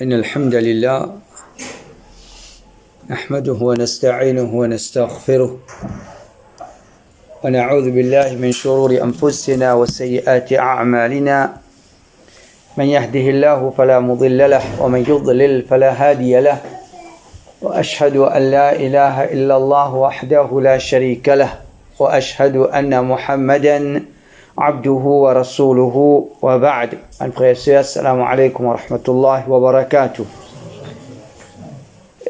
إن الحمد لله نحمده ونستعينه ونستغفره ونعوذ بالله من شرور أنفسنا وسيئات أعمالنا من يهده الله فلا مضل له ومن يضلل فلا هادي له وأشهد أن لا إله إلا الله وحده لا شريك له وأشهد أن محمدا عبده ورسوله وبعد. Frères et sœurs, assalamu alaikum wa rahmatullahi wa barakatuh.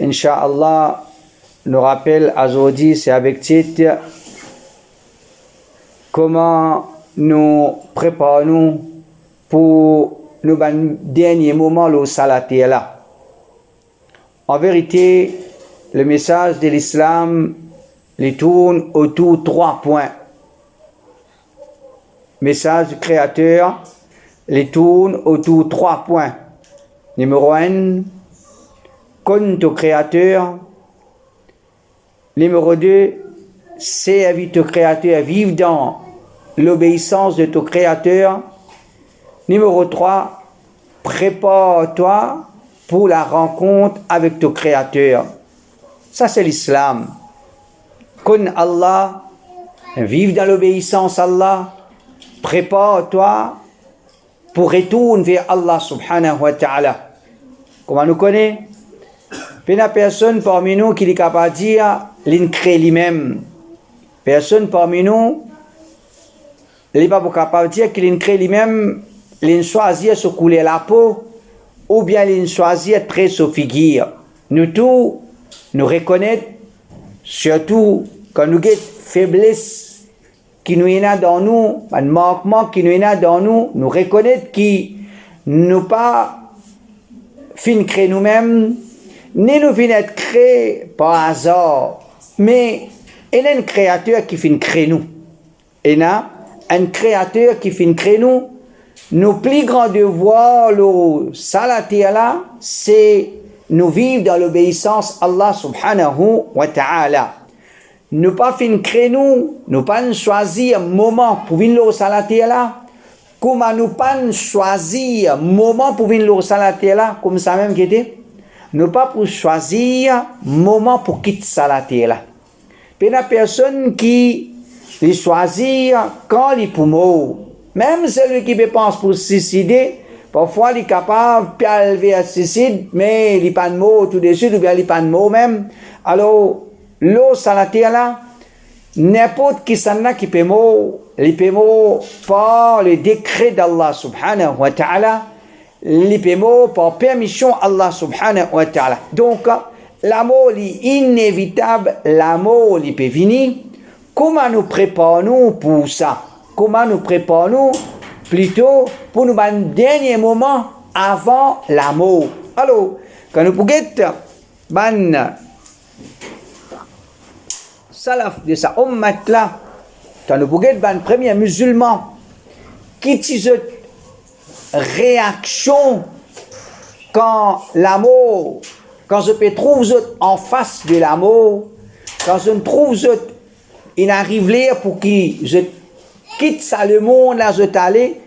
Inch'Allah, le rappel aujourd'hui, c'est avec titre comment nous préparons pour nos derniers moments au salat là. En vérité, le message de l'islam les tourne autour de 3 points. Message du Créateur les tourne autour de 3 points. Numéro 1, connais ton Créateur. Numéro 2, servis ton Créateur, vive dans l'obéissance de ton Créateur. Numéro 3, prépare-toi pour la rencontre avec ton Créateur. Ça, c'est l'islam. Connais Allah, vive dans l'obéissance à Allah. Prépare-toi pour retourner vers Allah subhanahu wa ta'ala. Comment nous connaît? Il n'y a personne parmi nous qui est capable de dire l'incré lui-même. Personne parmi nous n'est pas capable de dire qu'il l'incré lui-même, il choisit se couler la peau ou bien il choisit être prêt se figure. Nous tous, nous reconnaissons, surtout quand nous avons faiblesse qui nous est dans nous, un manquement qui nous est dans nous, nous reconnaître qui nous pas fin créer nous-mêmes, ni nous fin être créés par hasard, mais il y a un créateur qui fin créer nous. Il y a un créateur qui fin créer nous. Nos plus grands devoirs, le salat là, c'est nous vivre dans l'obéissance à Allah subhanahu wa ta'ala. Nous pas fin créer nous pas choisir un moment pour venir au salat là, comme nous pas choisir un moment pour venir au salat là, comme ça même qui était, nous pas pour choisir un moment pour quitter salat là. Puis la personne qui les choisir quand il peut mourir, même celui qui pense pour se suicider, parfois il est capable de lever à suicide, mais il n'est pas de mot tout de suite, ou bien il n'est pas de mot même. Alors, l'eau salatée là, n'importe qui s'en a qui peut mourir, il peut mourir par le décret d'Allah subhanahu wa ta'ala, il peut mourir par permission d'Allah subhanahu wa ta'ala. Donc, la mort est inévitable, la mort il peut venir. Comment nous préparons pour ça? Comment nous préparons plutôt pour nos derniers moments avant la mort? Alors, quand nous pouvons salaf de sa ummat là, quand nous pouvons ban premier musulman qui tise réaction quand l'amour, quand je peux trouver en face de l'amour, quand je trouve il arrive là pour qui je quitte ça le monde là je t'allais,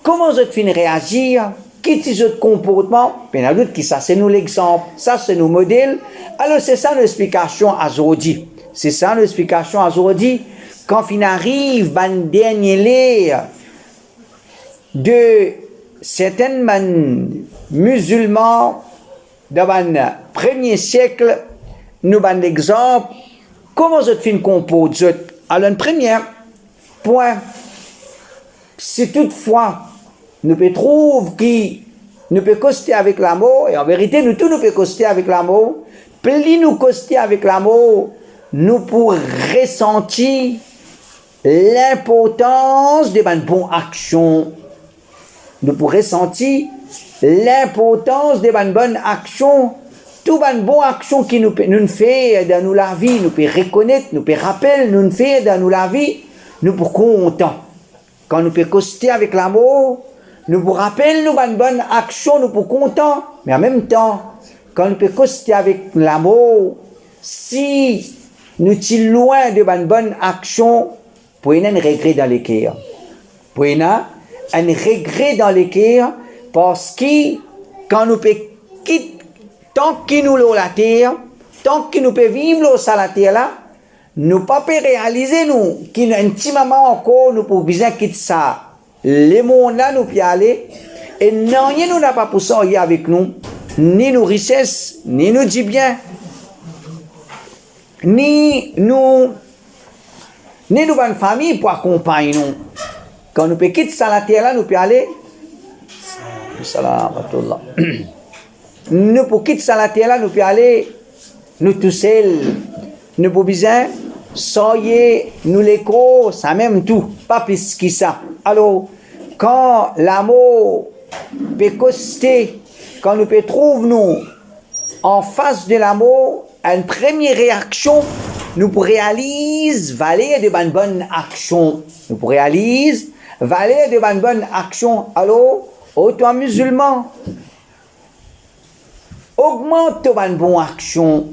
comment je finis réagir? Quitte ce comportement, il y en a d'autres qui ça c'est nous l'exemple, ça c'est nos modèles. Alors c'est ça l'explication à aujourd'hui. C'est ça l'explication à aujourd'hui. Quand il arrive un dernier l'air de certains musulmans dans le premier siècle, nous avons l'exemple comment je finis comporte. Alors un premier point, si toutefois nous peut trouver qui nous peut coster avec l'amour, et en vérité nous tous nous peut coster avec l'amour, plus nous coster avec l'amour, nous pourrons ressentir l'importance de bonnes actions. Nous pourrons ressentir l'importance de bonnes actions. Toutes les bonnes actions qui nous fait dans nous la vie, nous peut reconnaître, nous peut rappeler, nous fait dans nous la vie, nous pour content. Quand nous peut coster avec l'amour, nous pour rappeler nos bonnes actions, nous pour content. Mais en même temps, quand nous peut coster avec l'amour, si nous sommes loin de bonnes actions, pour y avoir un regret dans les cœurs. Pour y avoir un regret dans les cœurs, parce que quand nous peut quitter, tant qu'il nous l'eau la terre, tant qu'il nous peut vivre l'eau sur la terre là, nous pas peut réaliser nous, qu'il y a un petit moment encore, nous pouvons bien quitter ça. Les mondes là, nous peut aller, et non, nous n'a pas pour ça avec nous, ni nos richesses, ni nos dit bien, ni nous bonne famille pour accompagner nous. Quand nous peut quitter ça la terre là, nous peut aller. Salam alaikum. Nous pour quitter ça la terre là, nous peut aller nous tout seuls. Nous pour besoin soyez nous l'écho, ça même tout, pas plus que ça. Alors quand l'amour peut coster, quand nous peut trouver nous en face de l'amour, une première réaction, nous pour réaliser valer de bonnes actions. Nous pour réaliser valer de bonnes actions. Alors, toi musulman, augmente tes bonnes actions.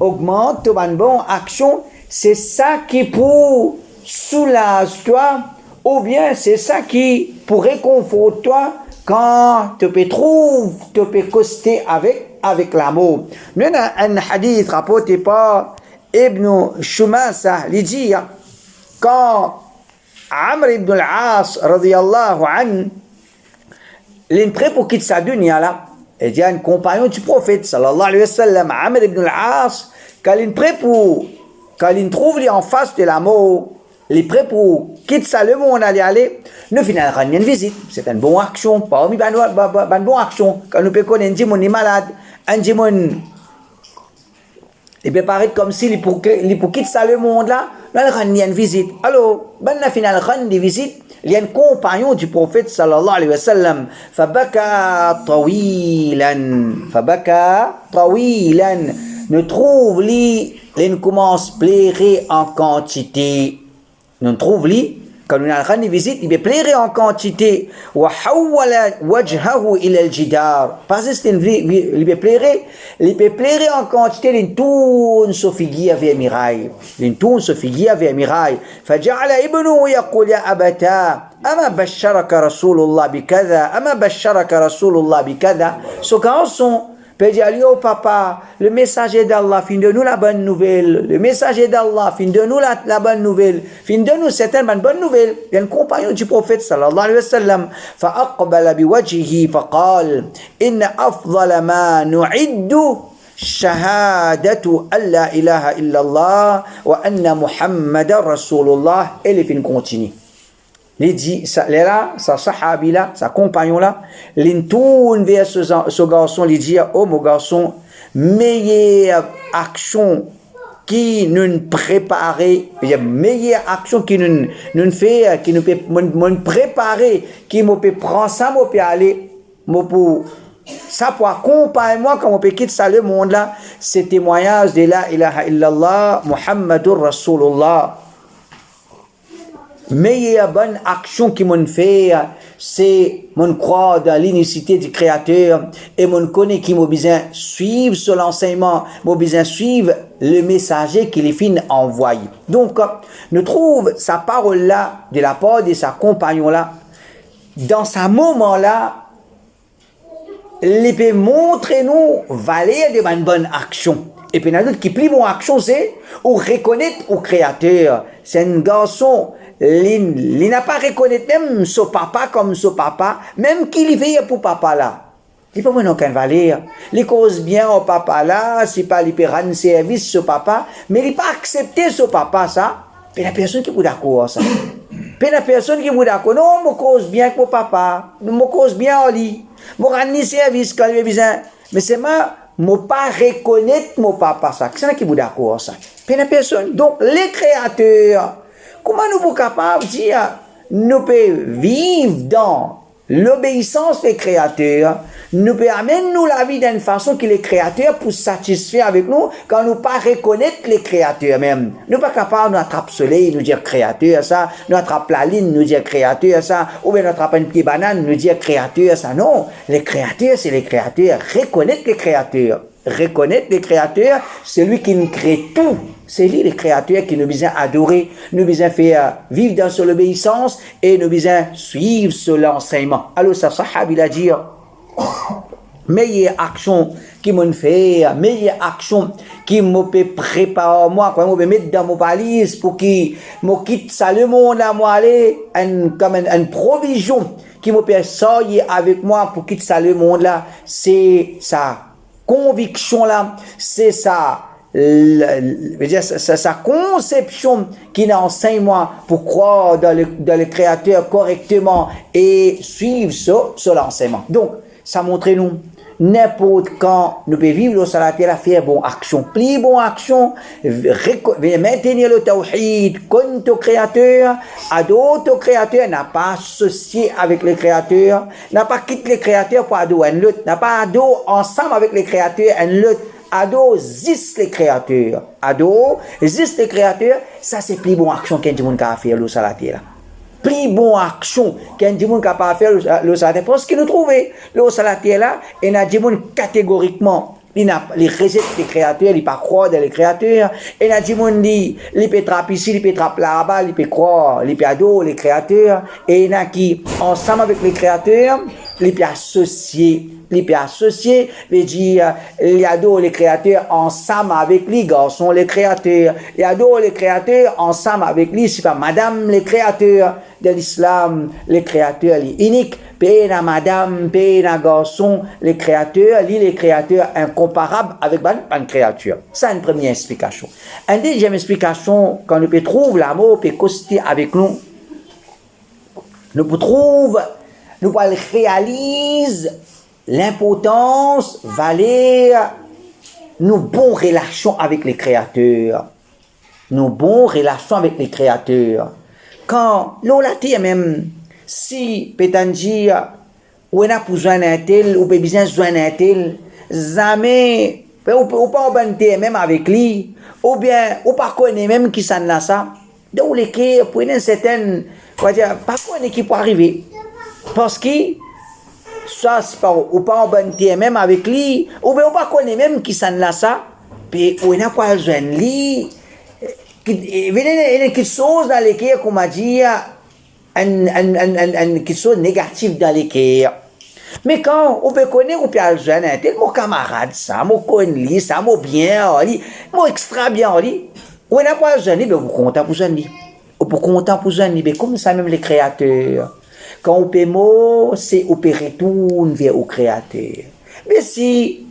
Augmente tes bonnes actions. C'est ça qui pour soulager toi, ou bien c'est ça qui pour réconforter toi quand tu peux trouver, tu peux coster avec l'amour. Nous avons un hadith rapporté par Ibn Shumasa, il dit quand Amr ibn al-As radiyallahu anhu il est prêt pour quitter sa dunya là, il dit à un compagnon du prophète sallallahu alayhi wa sallam, Amr ibn al-As, quand il est prêt pour, quand il trouve en face de la mort, il est prêt pour quitter sa le monde aller, nous finalement rendre une visite, c'est une bonne action, pas une bonne action, quand nous peut connaître un dimon est malade, un dimon il peut paraître comme s'il pour quitter ça le monde là, nous allons rendre une visite. Alors, ben la finale rendre une visite, il y a un compagnon du prophète sallallahu alayhi wa sallam, fabaka tawilan, nous trouve li, il commence à plairer en quantité. Nous trouve li, quand nous allons rendre une visite, il peut plairer en quantité. Wa hawwala wajhahu ila al-jidar. Pas juste il peut plairer en quantité, il tourne sa figure vers miraille. Il tourne sa figure vers miraille. Faja'ala ibnuhu yaqul ya abata, ama basharaka Rasulullah bikadha, ama basharaka Rasulullah bikadha. Ce garçon peut dire, oh papa, le messager d'Allah, fin de nous la bonne nouvelle. Le messager d'Allah, fin de nous la bonne nouvelle. Fin de nous certaines bonnes nouvelles. Il y a un compagnon du prophète sallallahu alayhi wa sallam. فأقبل بوجهه فقال إن أفضل ما نعد شهادة أن لا إله إلا الله وأن محمد رسول الله. Et les films continuent. Il dit, là, sa sahabi là, sa compagnon là, il tourne vers ce garçon, il dit, oh mon garçon, meilleure action qui nous prépare, meilleure action qui nous fait, qui nous peut préparer, qui nous peut prendre ça, nous peut aller, pour ça pour accompagner moi quand on peut quitter ça le monde là, c'est témoignage de la ilaha illallah, Muhammadur Rasulullah. Meilleure bonne action qui m'ont fait, c'est mon croire dans l'unicité du Créateur et mon connaît qui m'a besoin suivre son enseignement, m'a besoin suivre le messager qu'il est fin envoyé. Donc, nous trouve sa parole là de la part de sa compagnon là, dans ce moment là, il peut montrer nous valer de bonne action. Et puis, il y a d'autres qui plie mon action, c'est ou reconnaître au Créateur. C'est un garçon. Il n'a pas reconnaître même son papa comme son papa, même qu'il veille pour papa là. Il peut pas aucun valeur. Il cause bien au papa là, c'est pas il peut rendre service ce papa, mais il pas accepter ce papa ça. Puis la personne qui vous d'accord ça. Puis la personne qui vous d'accord, non, me cause bien pour papa, me cause bien au lit, me rendre service quand il a besoin. Mais c'est moi pas reconnaître mon papa ça. C'est ça qui vous d'accord ça. Puis la personne, donc les créateurs. Comment nous sommes capables de dire, nous pouvons vivre dans l'obéissance des créateurs, nous pouvons amener nous la vie d'une façon que les créateurs puissent satisfaire avec nous, quand nous ne pas reconnaître les créateurs même. Nous ne sommes pas capables d'attraper le soleil, nous dire créateur ça, nous attraper la ligne, nous dire créateur ça, ou bien nous attraper une petite banane, nous dire créateur ça. Non, les créateurs, c'est les créateurs. Reconnaître les créateurs. Reconnaître les créateurs, c'est lui qui nous crée tout. C'est lui, les créateurs, qui nous besoin adorer, nous besoin faire vivre dans son obéissance et nous besoin suivre son enseignement. Alors, ça, sahab, il a dit, meilleure action qui m'ont fait, meilleure action qui m'a préparé moi, quand je me mettre dans mon valise pour qu'il me quitte ça le monde à moi aller, comme une provision qui me fait sortir avec moi pour quitter ça le monde là, c'est sa conviction là, c'est sa conception qui enseigne moi pour croire dans le Créateur correctement et suivre ce l'enseignement. Donc, ça montre nous, n'importe quand nous pouvons vivre sur la terre, faire bonne action, plus bonne action, maintenir le tawhid, contre le Créateur, à d'autres créateurs, n'a pas associé avec le Créateur, n'a pas quitté le Créateur pour adorer un autre, n'a pas adoré ensemble avec le Créateur un autre. Ado zis les créateurs. Ado zis les créateurs, ça c'est plus bonne action qu'un monde qui a fait le salaté là. Plus bonne action qu'un monde qui a fait le salaté. Parce que nous trouvons le salaté là, et n'a dit monde catégoriquement, il n'a les rejette les créateurs, il pas croire dans les créateurs, et n'a dit monde dit, il peut trapper ici, il peut trapper là-bas, il peut croire, il peut adorer les créateurs, et il n'a qui ensemble avec les créateurs, il peut associer. Les peut associer, veut dire, il adore les créateurs ensemble avec les garçons, les créateurs. Il adore les créateurs ensemble avec lui, c'est pas madame les créateurs de l'islam, les créateurs, les uniques. Pena madame, pena garçon, les créateurs incomparables avec une créature. Ça, une première explication. Une deuxième explication, quand nous peut trouver l'amour, peut coster avec nous, nous peut trouver, nous réaliser l'importance, valeur, nos bonnes relations avec les créateurs. Nos bonnes relations avec les créateurs. Quand l'olaté même, si peut-on dire, on a besoin d'un tel, ou besoin d'un tel, jamais, ou pas en même avec lui, ou bien, ou pas connaître même qui s'en a ça. Donc, les cas, pour une certaine, pas connaître qui peut arriver. Parce que, ça c'est pas ou pas en bonne même avec lui ou bien on pas connaît même qui s'en là ça puis on n'a pas besoin de lui il y a quelque chose dans les cœurs qu'on m'a dit quelque chose de négatif dans les cœurs mais quand on peut connaître ou bien besoin d'un tel mon camarade ça mon connaît ça mon bien mon extra bien on n'a pas besoin de lui mais vous content pour lui ou pour content pour lui mais comme ça même les créateurs. Quand on peut mort, c'est on peut retourner vers le Créateur. Mais si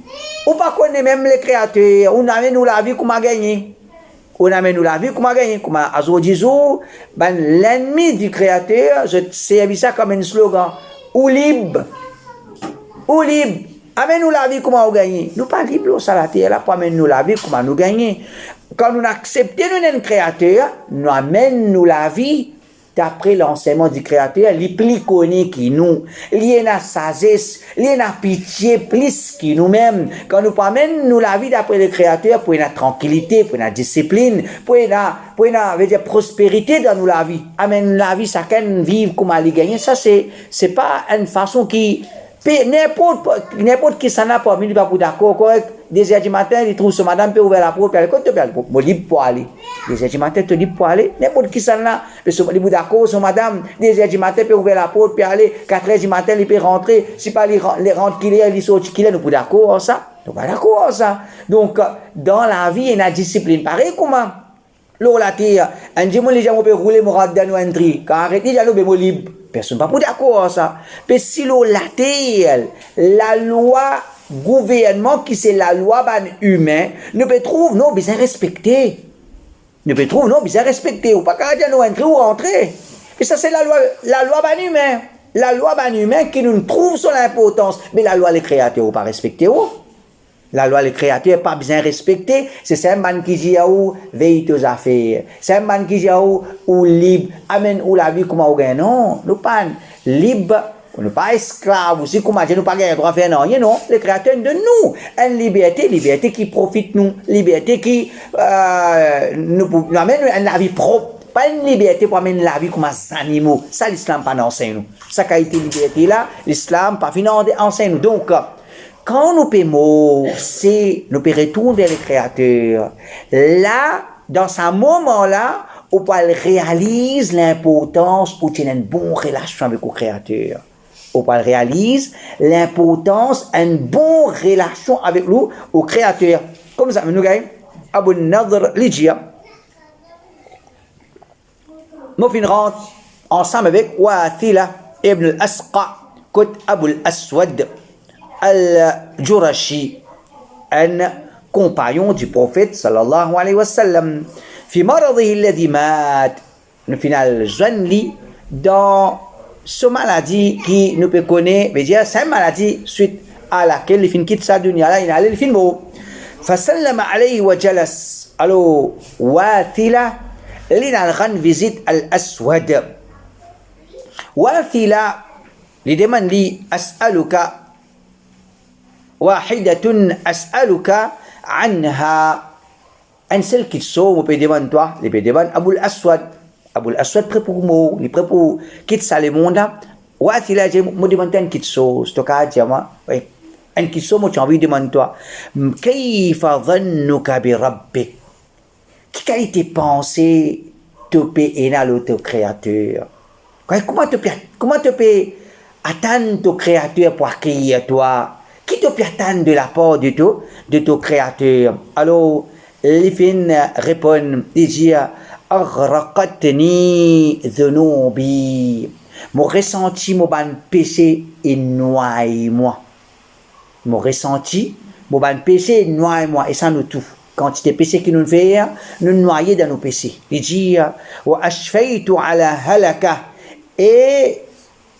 on ne connaît pas même les créateurs, on amène nous la vie qu'on a gagné. On amène nous la vie qu'on a gagné. Comme à Azodizou, l'ennemi du Créateur, je servis ça comme un slogan. Ou libre. Ou libre. Amène nous la vie qu'on a gagné. Nous pas libres, ça la terre, là, pour amener nous la vie qu'on a gagné. Quand nous acceptons notre Créateur, nous amène nous la vie. D'après l'enseignement du Créateur, il est plus connu que nous. Il y a la sagesse, il y a la pitié plus que nous-mêmes. Quand nous amènons nous la vie d'après le Créateur, pour la tranquillité, pour la discipline, pour la prospérité dans nous la vie. Amène la vie, chacun vivre comme elle gagne. Ça, c'est pas une façon qui, n'importe qui s'en a pas, mais il n'est pas d'accord, correct. 2h du matin, il trouve ce madame peut ouvrir la porte, puis elle côté, je libre pour aller. 2h du matin, tu libre pour aller. N'importe qui s'en a, mais il est d'accord, ce madame, 2h du matin, peut ouvrir la porte, puis aller. 4h du matin, il peut rentrer. Si pas, il rentre qu'il est, il sort qu'il est, nous pas d'accord, ça. Nous pas d'accord, ça. Donc, dans la vie, il y a une discipline. Pareil, comment? L'eau, la terre, un jour, les gens peuvent rouler, mon radar, nous entrer. Quand arrêtez, les gens peuvent libre. Personne ne pas d'accord, ça. Mais si l'eau, la terre, la loi, gouvernement qui c'est la loi humain, nous peut trouver non besoin respecter. Nous peut trouver non besoin respecter ou pas quand nous entrer ou rentrer. Et ça c'est la loi humain. La loi humain qui nous trouve son importance, mais la loi les créateurs ou pas respecter ou. La loi les créateurs pas besoin respecter, c'est un man qui dit ou veille aux affaires. C'est un man qui dit ou libre, amène ou la vie comment on gagne. Non, nous pas libre. On n'est pas esclave, aussi comme nous pas gagner droit à faire rien, non. Les créateurs de nous, une liberté qui profite nous, liberté qui nous amène une vie propre, pas une liberté pour amener la vie comme des animaux. Ça, l'islam pas enseigne nous. Ça qualité liberté là, l'islam pas enseigne nous. Donc, quand nous payons, c'est nous pouvons retourner vers les créateurs. Là, dans ce moment-là, on peut réaliser l'importance pour tenir une bonne relation avec le créateur. on réalise l'importance d'une bonne relation avec nous, au Créateur. Comme ça, nous gagnons Abu Nadr Ligia. Nous rentrons ensemble avec Wathila ibn al-Asqa, Kot Abu al-Aswad al-Jurashi, un compagnon du prophète sallallahu alayhi wa sallam. في مرضه الذي مات. Au final, jeune lit dans ce maladie qui nous peut connaître, veut dire c'est une maladie suite à laquelle il quitte sa dunya là, il allait le film. فسلم عليه وجلس. Alors Wathila لنا الغن visite الأسود. Wathila li demande li أسألك واحدة أسألك عنها. Un seul qui sort, on peut demander toi, il peut demander Abu al-Aswad. Abu al-Aswad prêt pour moi, il est prêt pour quitter ça le monde. Ouais, si là, je me demande un qui sort, c'est cas, tu vois, oui. Un qui sort, moi, j'ai envie de demander toi. Kayfa dhannuka bi rabbik. Qui qualité pensée te peut énaler ton créateur? Comment te peut attendre ton créateur pour accueillir toi? Qui te peut attendre de la part de ton créateur? Alors, Lifin répond, il dit, Aghraqatni dhunubi. Mon ressenti, mon péché, il noie moi. Mon ressenti, mon péché, il noie moi. Et ça nous tout. Quand c'est des péchés qui nous fait, nous noyer dans nos péchés. Il dit, wa ashfaytu ala halaka. Et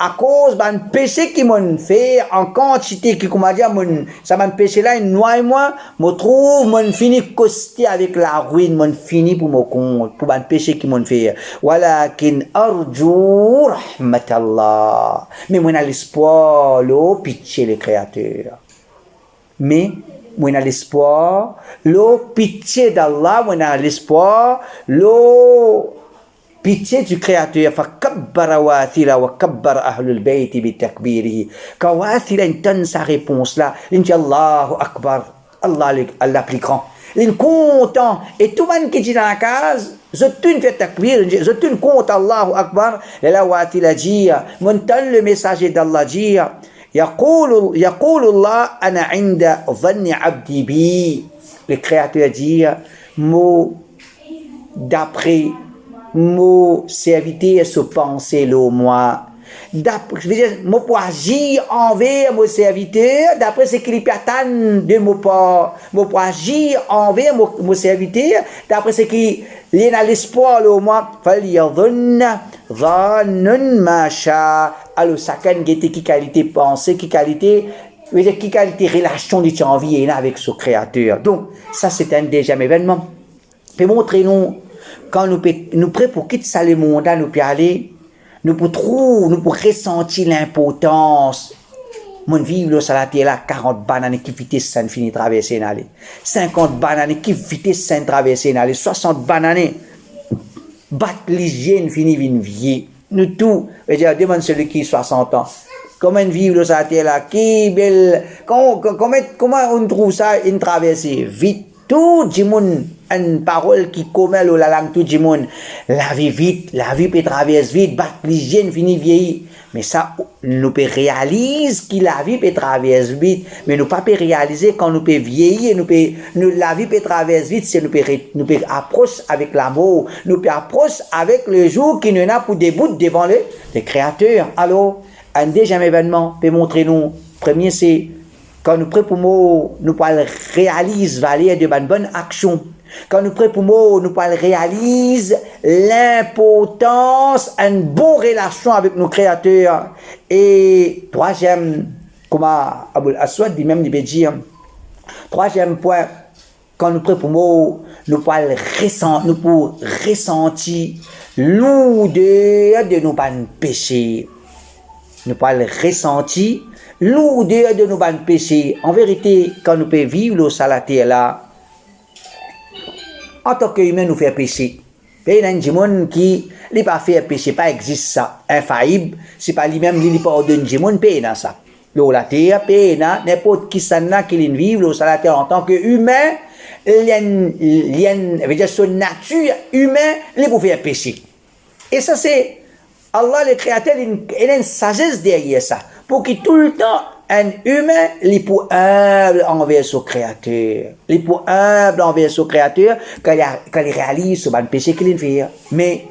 à cause d'un péché qui m'ont fait en quantité, qui comment dire, ça m'a péché là, une noix et moi, me trouve, m'ont fini costé avec la ruine, m'ont fini pour mon compte, pour un péché qui m'ont fait. Walakin arju rahmatallah. Mais moi, j'ai l'espoir, l'eau, pitié le Créateur. Mais, moi, j'ai l'espoir, l'eau, pitié d'Allah, moi, j'ai l'espoir, l'eau, pitié du Créateur. فكبر واثلة وكبر أهل البيت بتكبيره. Quand Wathila donne sa réponse là, il dit Allahu Akbar, Allah plus grand. Il est content. Et tout le monde qui dit dans la case, je t'une fait takbir, je t'une compte Allahu Akbar. Et là Wathila dit, montant le messager d'Allah dit, يقول الله أنا عند ظن عبدي بي. Le Créateur dit, mot d'après mon serviteur se penser le moi. Moi pour agir envers mon serviteur, d'après ce qu'il attend de mon part. Moi pour agir envers mon serviteur, d'après ce qu'il a l'espoir le moi. Falyadhunna dhannun ma sha. Alors chacun qui qualité pensée, qui qualité relation de envie avec son créateur. Donc ça c'est un deuxième événement. Puis montrez-nous quand nous prêts pour quitter ça le monde, nous peut aller, nous pour ressentir l'importance. Mon vivre sur la terre là, 40 bananes qui vitesse ça finit traverser n'aller. 50 bananes qui vitesse ça traverser n'aller. 60 bananes battre l'hygiène finit vieillir. Nous tout, je dire demande celui qui 60 ans. Comment vivre sur la terre là, qui belle, comment on trouve ça une traversée vite. Tout le monde, une parole qui commet la langue tout le monde. La vie peut traverser vite, battre l'hygiène finit vieillir. Mais ça, nous peut réaliser que la vie peut traverser vite, mais nous pas peut réaliser quand nous peut vieillir, la vie peut traverser vite, c'est nous peut approcher avec l'amour, nous peut approcher avec le jour qui nous a pour début devant le Créateur. Alors, un deuxième événement peut montrer nous. Premier, c'est quand nous prêts pour moi, nous pouvons réaliser valeur de bonne action. Quand nous prêts pour moi, nous pouvons réaliser l'importance d'une bonne relation avec nos créateurs. Et troisième, comme Abu al-Aswad dit même, il veut dire, troisième point, quand nous prêts pour moi, nous pouvons ressentir l'odeur de nos bonnes péchés. Nous pouvons ressentir l'odeur de nos bonnes péchés. En vérité, quand nous pouvons vivre sur la terre là, en tant qu'humain, nous faisons péché. Il y a des gens qui ne pas fait péché, pas existe ça. Infaillible, c'est pas lui-même qui pardonne des gens, il dans ça. La terre, n'importe qui s'en qui vivre sur la terre en tant qu'humain, il y a son nature humaine, il peut faire péché. Et ça, c'est Allah, le Créateur, il a une sagesse derrière ça. pour qu'il tout le temps, un humain, il est pour humble envers son créateur. Il est pour humble envers son créateur quand il réalise ce péché qu'il fait. Mais,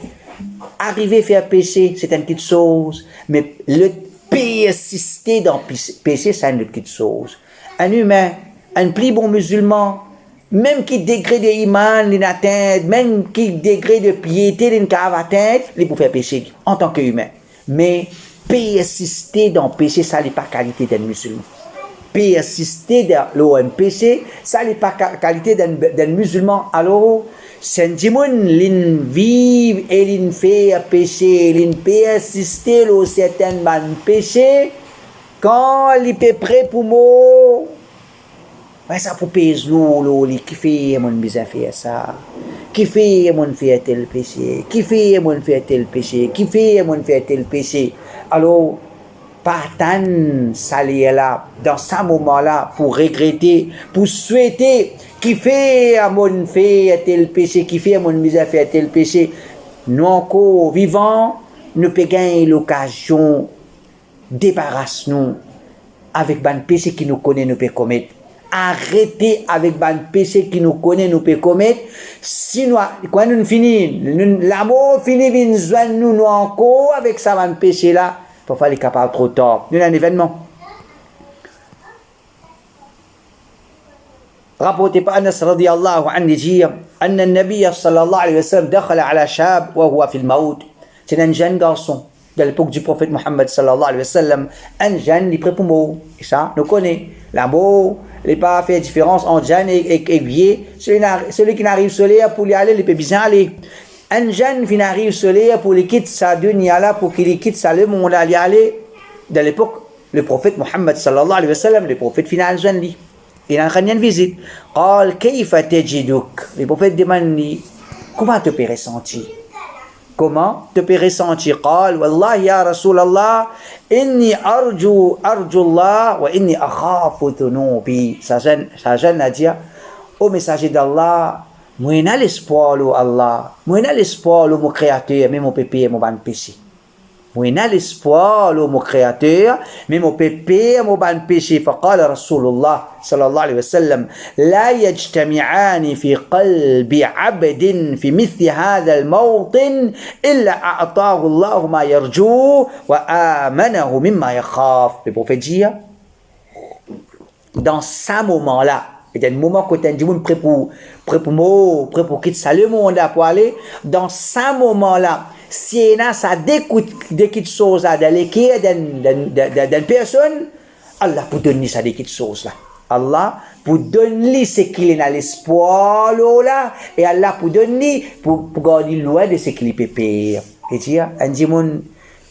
arriver à faire péché, c'est une petite chose. Mais le persister dans le péché, c'est une petite chose. Un humain, un plus bon musulman, même qui degré de iman, il atteint, même qui degré de piété, il n'a atteint, il peut faire péché en tant qu'humain. Mais persister dans le péché, ça n'est pas qualité d'un musulman. Persister dans le péché, ça n'est pas qualité d'un musulman. Alors, sentiment l'in vive et l'in fait péché, l'in persister dans certains péché, quand il est prêt pour mourir, mais ça pour pèse l'eau, qui fait mon besoin faire ça, qui fait mon faire tel péché, qui fait mon faire tel péché, qui fait mon faire tel péché. Alors, pas tant ça là, dans ce moment-là, pour regretter, pour souhaiter, qui fait mon faire tel péché, qui fait mon besoin faire tel péché. Nous encore vivants, nous pouvons gagner l'occasion, débarrasser-nous avec le péché qui nous connaît, nous pouvons commettre. Arrêtez avec le péché qui nous connaît, nous pouvons commettre. Sinon, quand nous finissons, l'amour finit, nous encore avec ça, le péché là, pour faire les capables trop tard. Nous avons un événement. rapporté par Anas radiyallahu anhu dire أن النبي صلى الله عليه وسلم دخل على شاب وهو في الموت. C'est un jeune garçon de l'époque du prophète Mohammed sallallahu alayhi wa sallam, un jeune, il est prêt pour mourir. Et ça, nous connaissons. L'amour, il n'est pas fait différence entre jeune et vieux. Celui qui n'arrive solaire pour y aller, il peut bien aller. Un jeune qui n'arrive solaire pour lui quitter sa dunya là, pour qu'il quitte sa le monde à y aller. De l'époque, le prophète Mohammed sallallahu alayhi wa sallam, le prophète final jeune lui. Il a une visite. قال كيف تجدك. Le prophète demande, comment te peux ressentir? Comment te peux ressentir? قال والله يا رسول الله إني أرجو الله وإني أخاف ذنوبي. Sa jeune a dit, ô messager d'Allah, moi j'ai l'espoir de Allah, moi j'ai l'espoir de mon créateur, mais mon péché et mon ban péché. Moi j'ai l'espoir de mon créateur, mais mon péché et mon ban péché. فقال رسول الله صلى الله عليه وسلم لا يجتمعان في قلب عبد في مثل هذا الموطن إلا أعطاه الله ما يرجوه وآمنه مما يخاف. Le prophète dit, dans ce moment-là, il y a un moment où tu as dit, prêt pour quitter le monde pour aller, dans ce moment-là, si il y a ça des petites choses dans les cœurs d'une personne, Allah peut donner ça des petites choses là. Allah peut donner ce qu'il a l'espoir là, et Allah peut donner pour garder loin de ce qu'il peut payer. Et dire,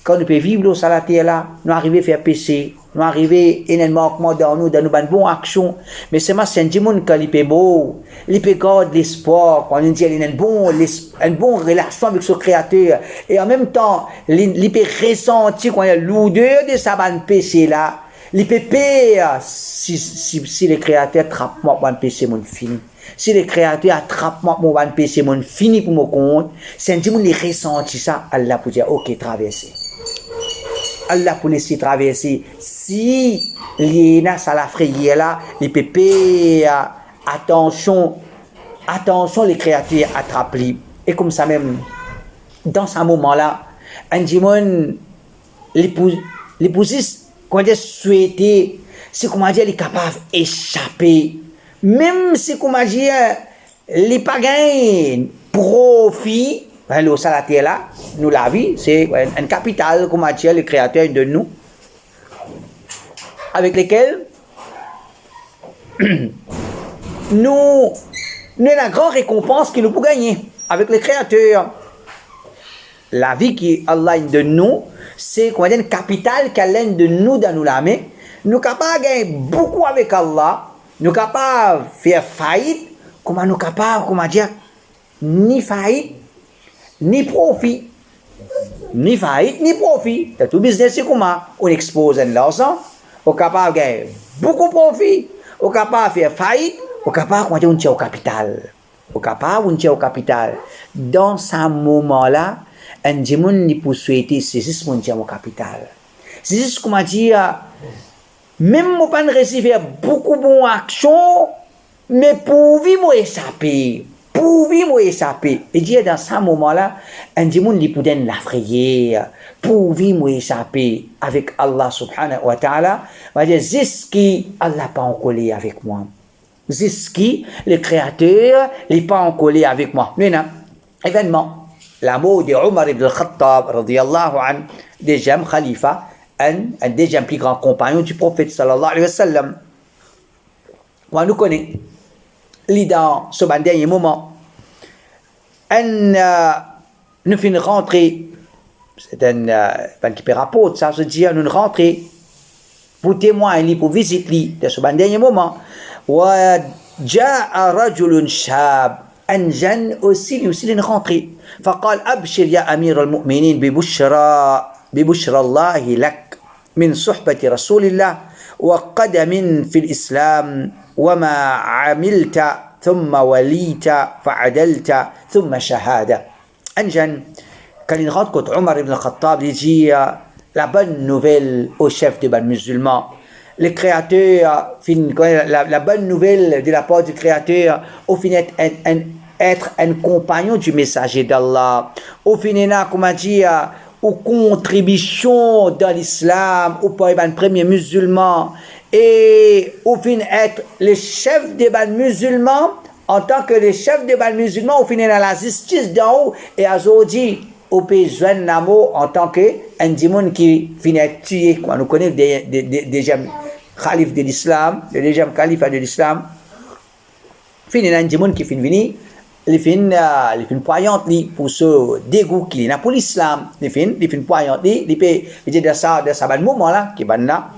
quand nous pouvons vivre sur la terre là, nous arrivons à faire péché, nous arrivons à un manquement dans nous bonnes bonnes actions, mais c'est un dimanche quand il peut beau, il peut garder l'espoir, quand il dit qu'il a une bonne relation avec son créateur, et en même temps, il peut ressentir quand il y a l'odeur de sa bonne péché là, il peut payer si le créateur attrape mon péché, mon fini. Si le créateur attrape mon péché, mon fini pour mon compte, c'est un dimanche il ressentit ça, Allah peut dire, ok, traverser. Allah pour laisser traverser. Si il y a ça la frayeur là, il peut payer attention les créatures attrapent-les. Et comme ça même, dans ce moment-là, un dimanche, l'épousiste, quand elle souhaite, c'est comment dire, elle est capable d'échapper. Même si, comment dire, elle n'est pas gagné profit. Le salatier là, nous la vie, c'est un capital, comme a dit le créateur de nous, avec lesquels nous avons la grande récompense qu'il nous peut gagner avec le créateur. La vie qui Allah de nous, c'est un capital qu'Allah de nous dans nous la main. Nous sommes capables de gagner beaucoup avec Allah, nous sommes capables de faire faillite, comment nous sommes capables, comment dire, ni faillite, ni profit. Ni faillite, ni profit. Dans tout business, c'est comment on expose l'argent, on est capable de gagner beaucoup de profit, on est capable de faire faillite, on est capable de tient au capital. On est capable de tient au capital. Dans ce moment-là, un dimanche, il peut souhaiter saisir mon tient au capital. C'est juste comment dire, même moi pas recevoir beaucoup de bonnes actions, mais pour vivre échapper. Pour vivre échapper. Et dire dans ce moment-là, un démon qui peut la frayer, pour vivre échapper avec Allah subhanahu wa ta'ala, va dire, c'est ce qui Allah pas en collé avec moi. C'est ce qui, le créateur, n'est pas en collé avec moi. Maintenant, événement, l'amour de Omar ibn al-Khattab, radiyallahu anhu, deuxième khalifa, un deuxième plus grand compagnon du prophète sallallahu alayhi wa sallam. On nous connaît. Dans ce dernier moment, nous finissons de rentrer, c'est un qui peut rapporter ça, se dit, nous rentrons pour témoigner, pour visiter de ce dernier moment. وجاء رجل شاب un jeune aussi rentré فقال أبشر يا أمير المؤمنين ببشرى الله لك من صحبة رسول الله وقدم في الإسلام وما عملت ثم وليت فعدلت ثم شهادة. Un jeune, quand il rentre contre Omar ibn al-Khattab, il dit la bonne nouvelle au chef des musulmans. Le Créateur, la bonne nouvelle de la part du Créateur, au final, être un compagnon du messager d'Allah. Au final, comment dire, aux contributions dans l'islam, au premier musulman, et au final, être le chef des musulmans, en tant que le chef des musulmans, au final, à la justice d'en haut, et à Zodi, au pays Joanne Namo, en tant qu'un démon qui finit tuer, quoi. Nous connaissons déjà calife de l'islam, le deuxième calife de l'islam, finit un démon qui finit venir, il finit poignante pour ce dégoût qu'il a pour l'islam, il finit poignante, il peut dire de ça moment là, qui est là.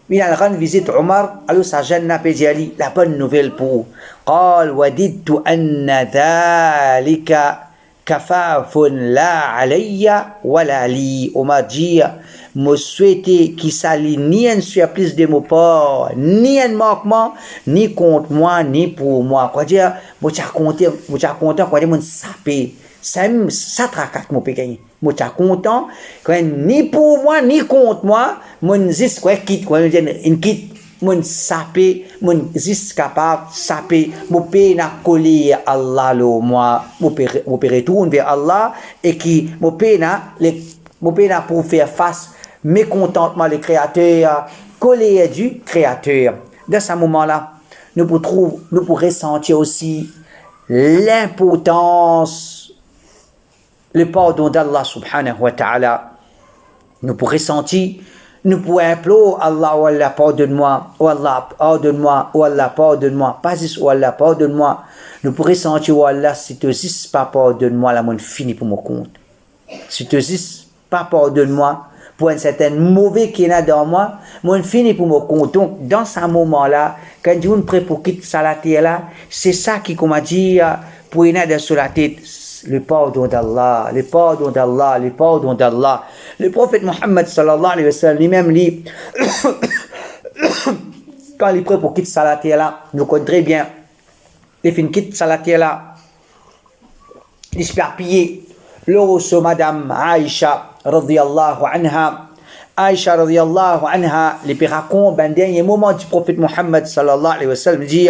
Il a rendre visite Omar, alors sa jeune n'a pas dit la bonne nouvelle pour. قال وددت أن ذلك كفاف لا علي ولا لي. Omar dit, me souhaiter qu'il s'aligne ni un surplus de mon part, ni un manquement, ni contre moi, ni pour moi. Quoi dire, moi j'ai content, quoi dire, mon sapé. Ça tracasse mon pékin. Moi j'ai content, quoi, ni pour moi, ni contre moi, mon juste quoi quitte, quoi, une quitte. Mon sapé, mon juste capable sapé, mon père n'a collé à Allah le moi, mon père retourne vers Allah et qui mon père n'a pour faire face mécontentement le Créateur, collé du Créateur. Dans ce moment-là, nous pourrons ressentir aussi l'importance, le pardon d'Allah subhanahu wa ta'ala. Nous pourrons ressentir, nous pouvons implorer Allah, oh Allah, pardonne-moi, oh Allah, pardonne-moi, oh Allah, pardonne-moi, pas juste oh Allah, pardonne-moi. Nous pourrons ressentir, oh Allah, si tu n'existes pas, pardonne-moi, là, moi, fini pour mon compte. Si tu n'existes pas, pardonne-moi, pour un certain mauvais qui est là dans moi, moi, fini pour mon compte. Donc, dans ce moment-là, quand on est prêt pour quitter la terre là, c'est ça qui, comme on dit, pour y aller sur la tête. Le pardon d'Allah, le pardon d'Allah, le pardon d'Allah. Le prophète Mohammed sallallahu alayhi wa sallam lui-même dit, quand il est prêt pour quitter la terre là, nous connaissons très bien, il finit quitte la terre là, il s'éparpille, le reçoit Madame Aïcha radiyallahu anha. Aïcha radiyallahu anha, les raconte un dernier moment du prophète Mohammed sallallahu alayhi wa sallam, dit,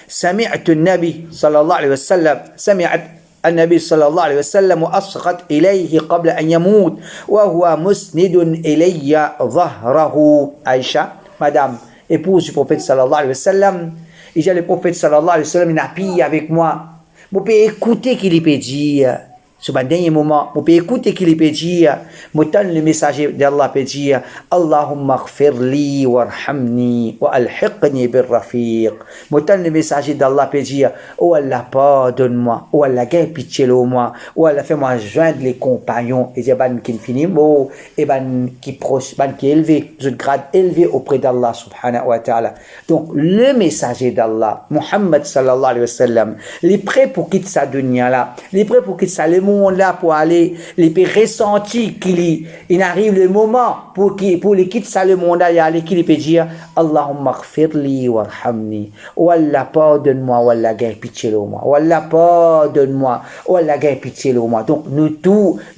سمعت النبي صلى الله عليه وسلم سمعت النبي صلى الله عليه وسلم وأصغت إليه قبل أن يموت وهو مسند إلي ظهره. Aïcha, madame, épouse du prophète sallallahu alayhi wa sallam, et j'ai le prophète sallallahu alayhi wa sallam, il a appuyé avec moi. Vous pouvez écouter qu'il peut dire. Sur un dernier moment, vous pouvez écouter qu'il peut dire, vous donne le messager d'Allah peut dire, Allahumma ghfirli warhamni wa alhiqni bir rafiq. Vous donne le messager d'Allah peut dire, oh Allah, pardonne-moi, oh Allah, gagne pitié de moi, oh Allah, fais-moi joindre les compagnons, et c'est ban qui finit mot, et ban qui proche, ban qui est élevé, je grade élevé auprès d'Allah subhanahu wa ta'ala. Donc, le messager d'Allah, Muhammad sallallahu alayhi wa sallam, il est prêt pour quitter sa dunya là, il est prêt pour quitter sa là pour aller, il peut ressentir qu'il arrive le moment pour les quitter ça le monde là, qu'il peut dire Allahumma ghfirli warhamni, oh Allah, pardonne-moi, oh Allah, gagne pitié de moi, oh Allah, pardonne-moi, oh Allah, gagne pitié de moi. Donc nous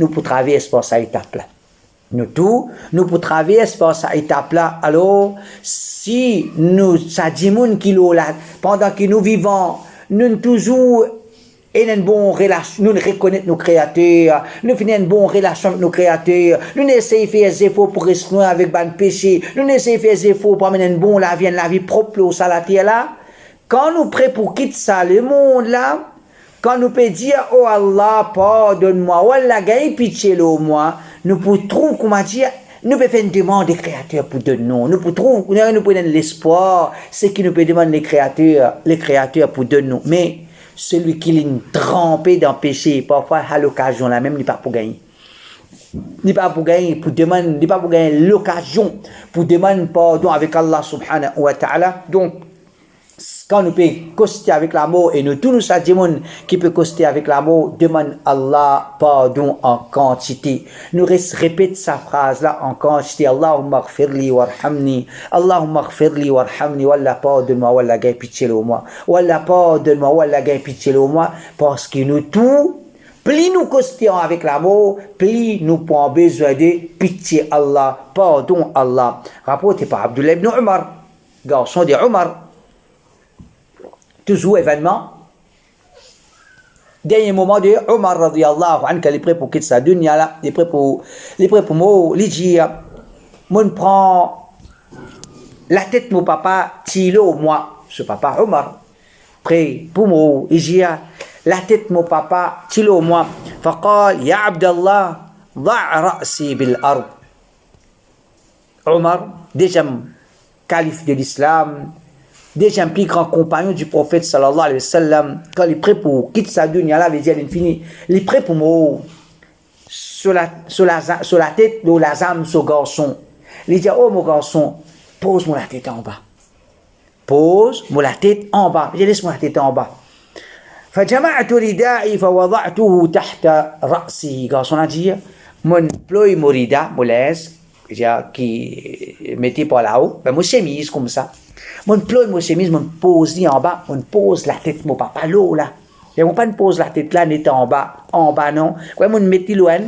pour traverser par cette étape là, Nous tous, nous pour traverser par cette étape-là. Alors, si nous, ça dit moun qui là, pendant que nous vivons, nous toujours une bonne relation, nous reconnaissons nos créateurs, nous faisons une bonne relation avec nos créateurs, nous essayons de faire des efforts pour rester avec ban péché, nous essayons de faire des efforts pour amener une bonne la vie propre au salatier là. Quand nous prêts pour quitter ça, le monde là, quand nous pouvons dire, oh Allah, pardonne-moi, oh Allah, gagne pitié au moi, nous pouvons trouver, comment dire, nous pouvons faire une demande des créateurs pour donner nous. Nous pouvons trouver, nous pouvons donner l'espoir, c'est qui nous peut demander les créateurs pour donner nous. Mais, celui qui est trempé dans le péché, parfois à l'occasion là même, il n'est pas pour gagner. Il n'est pas pour gagner, pour demander, il n'est pas pour gagner l'occasion, pour demander pardon avec Allah subhanahu wa ta'ala. Donc, quand nous pouvons coster avec l'amour, et nous tous nous savons qui peut coster avec l'amour, demande Allah pardon en quantité. Nous répétons sa phrase là en quantité. Allahumma gfirli warhamni, Allahumma gfirli warhamni, Wallah pardonne-moi, Wallah gagne pitié au moi, Wallah pardonne-moi, Wallah gagne pitié au moi, parce que nous tous, plus nous costons avec l'amour, plus nous avons besoin de pitié Allah, pardon Allah. Rapporté par Abdullah ibn Umar, garçon de Umar. Toujours événement. Dernier moment de Omar radiyallahu anhu, qu'il est prêt pour quitter sa dunya là, il est prêt pour moi, il dit, mon prend la tête mon papa, tilo moi, ce papa Omar, prêt pour moi, il dit, la tête mon papa, tilo moi, فقال يا عبد الله ضع رأسي بالأرض. Omar, déjà calife de l'islam, déjà un plus grand compagnon du prophète sallallahu alayhi wa sallam, quand il est prêt pour quitter sa dunya là, il dit à l'infini, il est prêt pour moi sur la tête de la âme ce garçon. Il dit, oh mon garçon, pose-moi la tête en bas. Pose-moi la tête en bas. Il dit, laisse-moi la tête en bas. فجمعت ردائي فوضعته تحت رأسي. Garçon a dit, mon ploy morida, mon laisse, qui mettait par là-haut, ben, mon chemise comme ça. Mon ploy, mon chemise, mon pose en bas, mon pose la tête, mon papa, l'eau là. Et mon pas pose la tête là, n'est en bas non. Quoi, mon metti loin,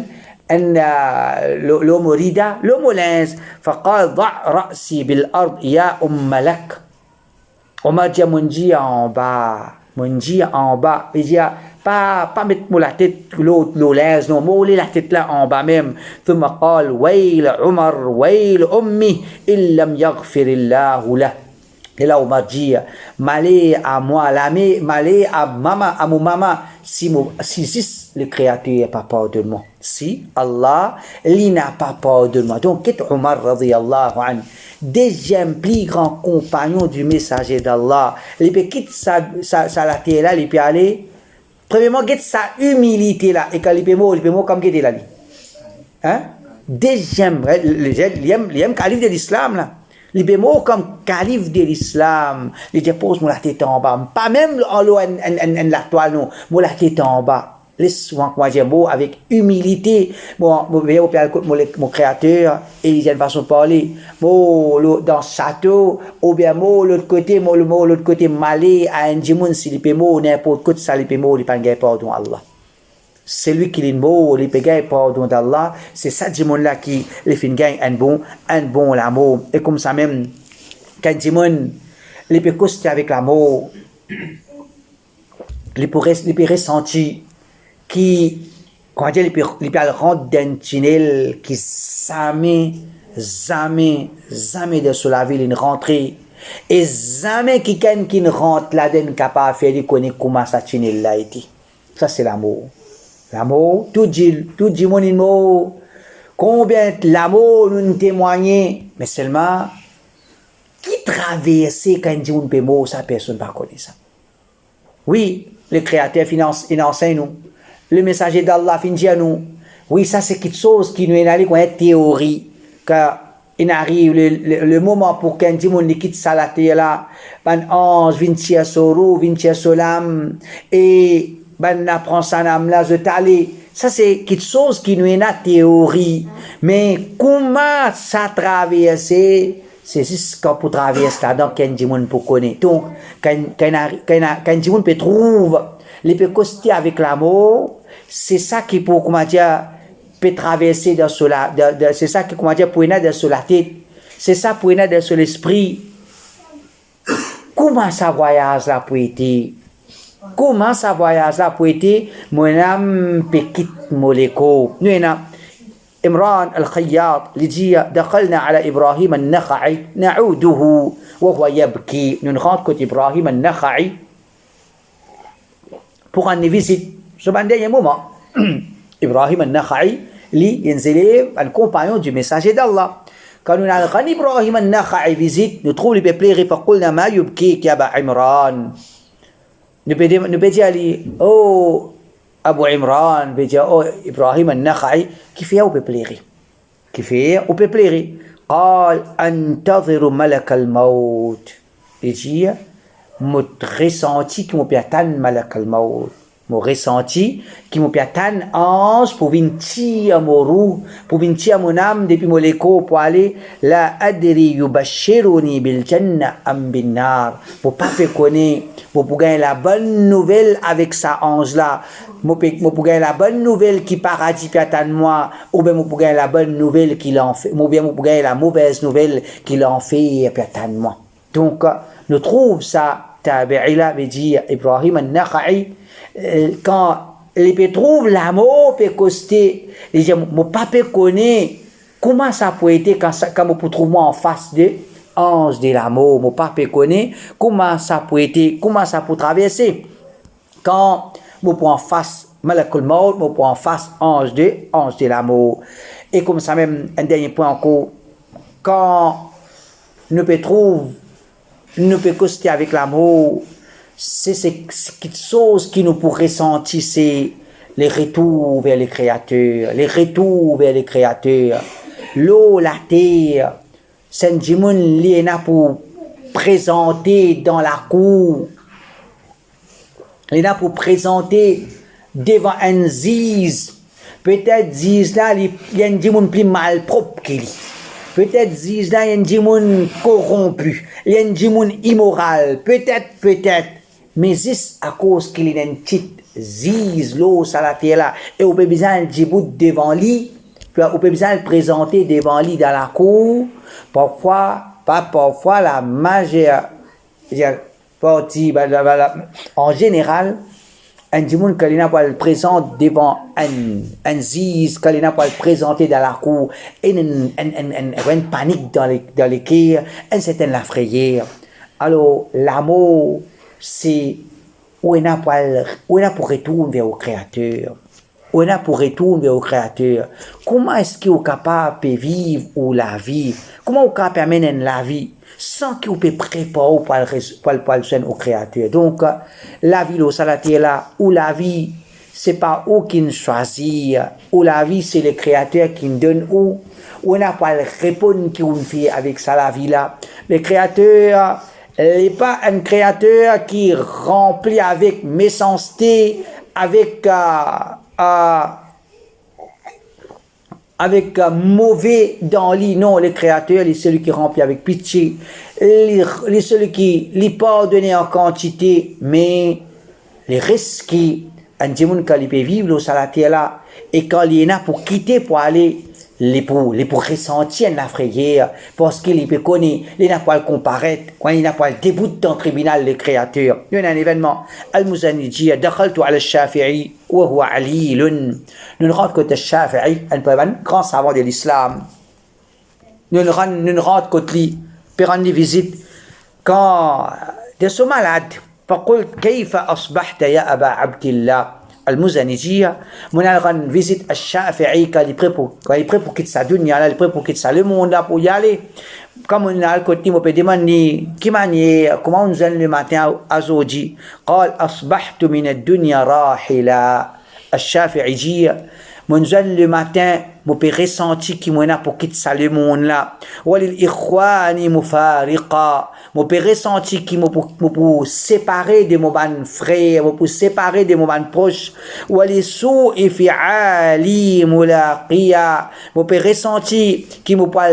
l'eau morida, l'eau molins, فقال ضع رأسي بالأرض يا أم لك. On m'a dit, mon dit en bas. Mon dit en bas. Il dit, pas mettre la tête l'eau l'aise, non, moi la tête là en bas même. ثم قال ويل عمر ويل أمي إن لم يغفر الله له. Et là, on m'a dit, malé à moi, malé à mon maman, si le Créateur n'a pas peur de moi. Si Allah, il n'a pas peur de moi. Donc, qu'est-ce Omar radiyallahu anhu, deuxième plus grand compagnon du messager d'Allah, il peut quitter sa la terre là, il peut aller, premièrement, quitte sa humilité là, et quand il peut mourir comme qu'il est là. Hein? Deuxième, il calife de l'islam là. Il est mort comme calife de l'islam. Il dépose la tête en bas. Pas même en l'eau, la toile, non. Moi, la tête en bas. Laisse-moi, moi, j'ai beau avec humilité. Bon, mon créateur, et il y a une façon de parler. Moi, dans le château, ou bien moi, l'autre côté, malé à un djimoun, s'il est mort, n'importe quoi, ça, il est mort, il n'y a pas de pardon, Allah. C'est lui qui est mort, il peut gagner pardon d'Allah. C'est ça, Djimoun là, qui les fait gagner un bon l'amour. Et comme ça même, quand Djimoun, il peut coster avec l'amour, il peut ressentir qui, comment dire, il peut rentrer dans un tunnel qui jamais de se laver, il rentrée. Et jamais quelqu'un qui rentre là-dedans capable de faire connaître comment ça tunnel là été. Ça, c'est l'amour. L'amour, tout dit mon amour, combien l'amour nous témoigne, mais seulement, qui traverse quand dit on peut mort, ça personne ne connaît ça. Oui, le Créateur il enseigne nous, le messager d'Allah finit à nous. Oui, ça c'est quelque chose qui nous est allé comme une théorie, car il arrive le moment pour qu'un dit on quitte ça la terre là, un ange vient sur l'âme, et ben apprend ça n'am là je t'allais, ça c'est quelque chose qui nous est la théorie, mais comment ça traverser, c'est juste quand pour traverser là donc quand du monde pour connaître. Donc quand du monde peut trouver les peut coster avec l'amour, c'est ça qui pour comment dire peut traverser dans cela, c'est ça qui, comment dire, pour dans sur la tête, c'est ça pour dans sur l'esprit. Comment ça voyage là pour été? Comment ça voyage là pour été? Mon âme petite molécule. Nous avons إمران الخياط اللي دخلنا على إبراهيم النخعي نعوده وهو يبكي. Nous rencontrons Ibrahim النخعي pour rendre visite. Ce dernier moment, Ibrahim النخعي lui ينزل un compagnon du messager d'Allah. Quand nous avons Ibrahim النخعي visite, nous trouvons le peuple فقلنا ما يبكيك يا أبا عمران. Nous peut dire oh Abu Imran, oh Ibrahim النخعي كيف هو ببليغي كيف هو ببليغي قال انتظر ملك الموت يجي مترسنتي كي مبيتان ملك الموت mon ressenti qui me piatan ange pour venir mon pour venir mon âme depuis mon écho pour aller la adri yubashiruni bil janna am bin nar pour pas connaître pour gagner la bonne nouvelle avec sa ange là pour gagner la bonne nouvelle qui paradis piatan moi ou bien pour gagner la bonne nouvelle qu'il en fait ou bien pour gagner la mauvaise nouvelle qu'il en fait piatan moi. Donc nous trouve ça tabi'ila veut dire Ibrahim an-Nakha'i quand les peut trouver l'amour peut coster les gens mon papa connaît comment ça peut être quand on peut trouver moi en face de ange de l'amour mon papa connaît comment ça peut être comment ça peut traverser quand on peut en face malakul maut on peut en face ange de l'amour et comme ça même un dernier point encore quand nous peut trouver nous peut coster avec l'amour c'est quelque chose qui nous pourrait ressentir, c'est les retours vers les créateurs, l'eau, la terre, Saint Jimoun liena pour présenter dans la cour, liena pour présenter devant un ziz, peut-être ziz là, il y a un Jimoun plus mal propre qu'il est. Peut-être ziz là, il y a un Jimoun corrompu, il y a un Jimoun immoral, peut-être. Mais c'est à cause qu'il y a une petite zise l'eau sur la terre là et on peut besoin de djibout devant lui on peut besoin de présenter devant lui dans la cour parfois la majeure partie en général un djimoun quand il n'a pas le présent devant un zise quand il n'a pas le présenter dans la cour et une panique dans les cœurs une certaine la frayeur alors l'amour c'est où on a pour retourner vers le Créateur. On a pour retourner vers le Créateur. Comment est-ce qu'il est capable de vivre ou la vie? Comment on est capable de mener la vie sans qu'il peut préparer pour le au Créateur? Donc, la vie, c'est là où la vie, c'est pas où qu'il choisit, où la vie, c'est le Créateur qui nous donne où on n'a pas le répondre qu'on fait avec ça, la vie là. Le Créateur, il n'est pas un créateur qui remplit avec méchanceté, avec mauvais dans lui. Non, le créateur, il est celui qui remplit avec pitié. Il est celui qui lui pardonne en quantité, mais les risques qui, un démon quand il peut vivre au salaté là, et quand il y en a pour quitter, pour aller, les pour ressentir la frayeur parce qu'il peut connaître il n'a pas le comparaître quand il n'a pas le début dans le tribunal le créateur il y a un événement Al-Muzani dit دخلت على الشافعي وهو عليل nous rentrons chez Shafi'i un grand savant de l'islam nous rentrons contre lui pour rendre visite quand de ce malade فقلت كيف أصبحت يا أبا عبد الله Al-Muzani dit mon alran visite à Shafi'i quand il est prêt pour quitter sa dunya là il est prêt pour quitter ça le monde là pour y aller comme on a le côté on peut demander qui manière comment on vient le matin à Zoji قال أصبحت من الدنيا راحلا الشافعي dit mon jeune le matin mon peut ressentir qui mon a pour quitter ça le monde là walil ikhwani mufariqa mon peut ressentir qui mon pour séparer de mon ban frère mon pour séparer de mon ban proche wali su'i fi'ali mulaqiya mon peut ressentir qui mon pas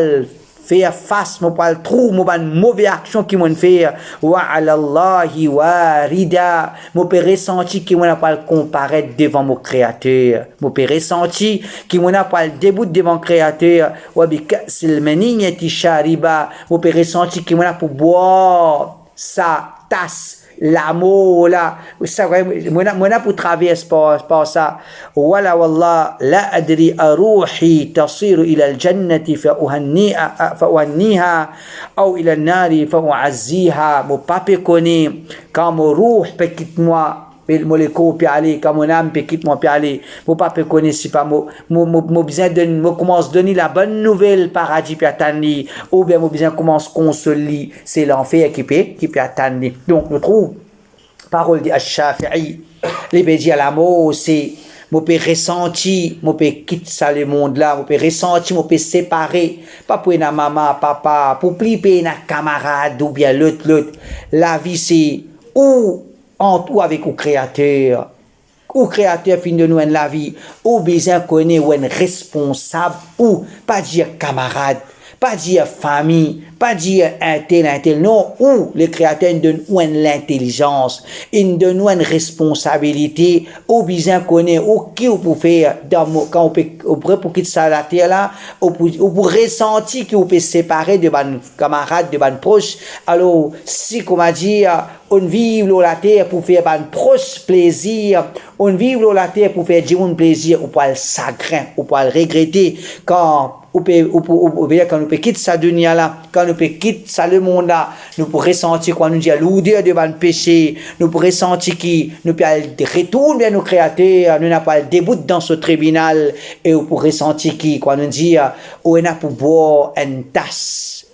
faire face, moi pas le trou, moi pas une mauvaise action qui m'ont fait, wa ala Allahi warida, moi peut ressentir qui m'ont pas le comparaître devant mon créateur, moi peut ressentir qui m'ont pas le début devant créateur, wa bi ka'sil maniyati shariba, moi peut ressentir qui m'ont pour boire sa tasse l'amour là ça moi pour traverser par ça wala wallah la adri aruhi tasir ila al-jannati fa uhanniha ou ila an-nari fa u'azziha mon papa connaît quand mon ruh peut quitter moi mon corps peut aller quand mon âme peut quitter moi peut aller mon papa connaît si pas mon besoin de me commence donner la bonne nouvelle paradis peut attendre ou bien mon besoin commence consoler c'est l'enfer qui peut attendre donc je trouve parole de Ash-Shafi'i les bédis à l'amour c'est mon peut ressentir mon peut quitter ça le monde là mon peut ressentir mon peut séparer pas pour une maman papa pour plier un camarade ou bien l'autre la vie c'est ou entre ou avec le créateur fin de nous la vie ou besoin connaît ou un responsable ou pas dire camarade pas dire famille pas dire un tel non ou le créateur donne ou l'intelligence il donne une responsabilité ou besoin connaît ou qui vous peut faire quand on peut pour quitter ça la terre là ou pour ressentir que vous peut séparer de ban camarade de ban proche alors si comment dire on vit la terre pour faire un proche plaisir, on vit la terre pour faire du monde plaisir, ou pas le chagrin, ou pas le regretter quand on peut quitter sa dunya là, quand on peut quitter ça le monde là, nous pourrons ressentir quand nous dit l'odeur de ban péché, nous pourrons ressentir qui nous peut retourner vers nos créateurs, nous n'a pas le début dans ce tribunal et on pourrons ressentir qui quand nous dit on a pour boire une tasse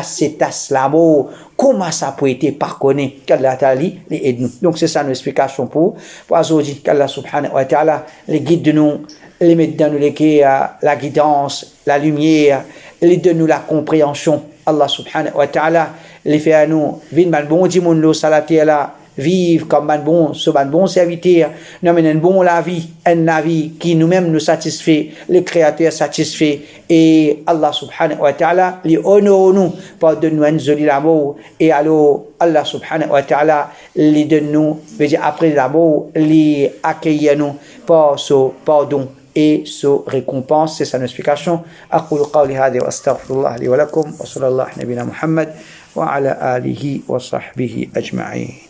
c'est tasse l'amour comment ça peut être pardonné qu'Allah Ta'ala les aide nous donc c'est ça nos explications pour aujourd'hui qu'Allah subhanahu wa ta'ala les guide de nous les mettre dans nous la guidance la lumière les donne nous la compréhension Allah subhanahu wa ta'ala les fait à nous vivre mal bon dit mon salati là vivre comme un bon serviteur nous amène une bonne la vie qui nous-mêmes nous satisfait les créateurs satisfaits et Allah subhanahu wa ta'ala les honore nous par de nous un joli l'amour et alors Allah subhanahu wa ta'ala les donne nous après l'amour les accueillir nous par ce pardon et ce récompense c'est sa explication aqulu qawli hadi wa astaghfirullah li wa lakum wa sallallahu nabina Muhammad wa ala alihi wa sahbihi ajma'in